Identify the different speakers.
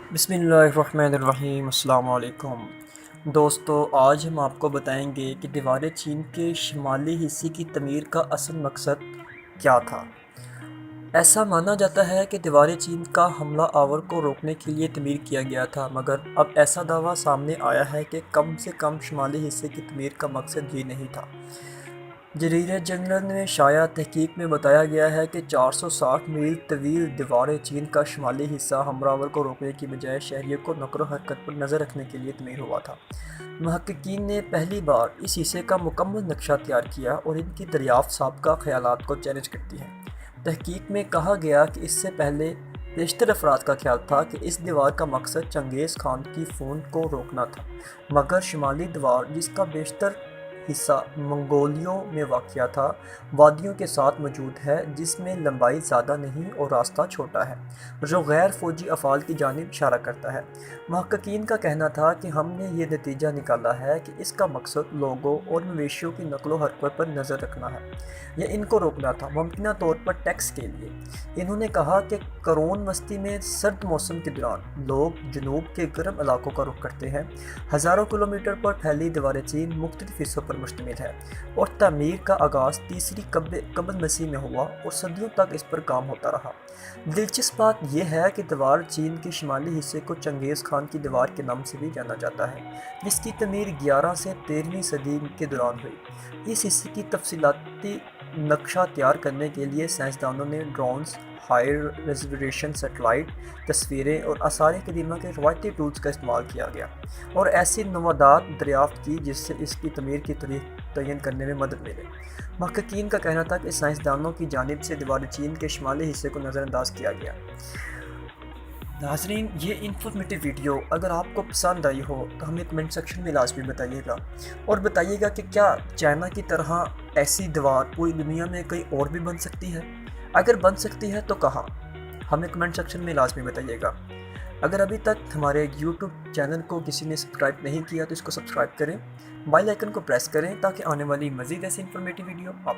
Speaker 1: बिस्मिल्लाहिर्रहमानिर्रहीम। अस्सलाम वालेकुम दोस्तों, आज हम आपको बताएंगे कि दीवार चीन के शुमाली हिस्से की तमीर का असल मकसद क्या था। ऐसा माना जाता है कि दीवार चीन का हमला आवर को रोकने के लिए तमीर किया गया था, मगर अब ऐसा दावा सामने आया है कि कम से कम शुमाली हिस्से की तमीर का मकसद ये नहीं था। जरीर जंगल में शाया तहकीक में बताया गया है कि 460 मील तवील दीवार चीन का शुमाली हिस्सा हमलावर को रोकने की बजाय शहरियों को नकलो हरकत पर नज़र रखने के लिए तमीर हुआ था। महक्कीकीन ने पहली बार इस हिस्से का मुकम्मल नक्शा तैयार किया और इनकी दरियाफ्त साबका ख्यालात को चैलेंज करती है। तहकीक में कहा गया कि इससे पहले बेशतर अफराद का ख्याल था कि इस दीवार का मकसद चंगेज़ खान की फ़ौज को रोकना था, मगर शुमाली दीवार, जिसका बेशतर हिस्सा मंगोलियों में वाक़या था, वादियों के साथ मौजूद है, जिसमें लंबाई ज़्यादा नहीं और रास्ता छोटा है, जो गैर फ़ौजी अफ़ाल की जानिब इशारा करता है। महक्कीन का कहना था कि हमने ये नतीजा निकाला है कि इसका मकसद लोगों और मवेशियों की नकलो हरकत पर नज़र रखना है या इनको रोकना था, मुमकिन तौर पर टैक्स के लिए। इन्होंने कहा कि करोन वस्ती में सर्द मौसम के दौरान लोग जनूब के गर्म इलाकों का रुख करते हैं। हज़ारों किलोमीटर पर फैली दीवार चीन मुख्तलिफ हिस्सों पर मुश्तमिल है और तमीर का आगाज़ तीसरी कबल मसीह में हुआ और सदियों तक इस पर काम होता रहा। दिलचस्प बात यह है कि दीवार चीन के शुमाली हिस्से को चंगेज़ खान की दीवार के नाम से भी जाना जाता है, जिसकी तमीर 11 से 13वीं सदी के दौरान हुई। इस हिस्से की तफसीलाती नक्शा तैयार करने के लिए साइंसदानों ने ड्रोन्स, हाई रेजोल्यूशन सेटेलाइट तस्वीरें और आसार कदीमा के रवायती टूल्स का इस्तेमाल किया गया और ऐसी नवादात दरियाफ्त की जिससे इसकी तमीर की तारीख तयन करने में मदद मिले। महक्कीन का कहना था कि साइंसदानों की जानिब से दीवार चीन के शुमाली हिस्से को नज़रअंदाज किया गया। नाज़रीन, ये इन्फॉर्मेटिव वीडियो अगर आपको पसंद आई हो तो हमें कमेंट सेक्शन में लाजमी बताइएगा और बताइएगा कि क्या चाइना की तरह ऐसी दीवार पूरी दुनिया में कहीं और भी बन सकती है। अगर बन सकती है तो कहाँ, हमें कमेंट सेक्शन में लाजमी बताइएगा। अगर अभी तक हमारे YouTube चैनल को किसी ने सब्सक्राइब नहीं किया तो इसको सब्सक्राइब करें, बेल आइकन को प्रेस करें ताकि आने वाली मज़ीद ऐसी इन्फॉर्मेटिव वीडियो आप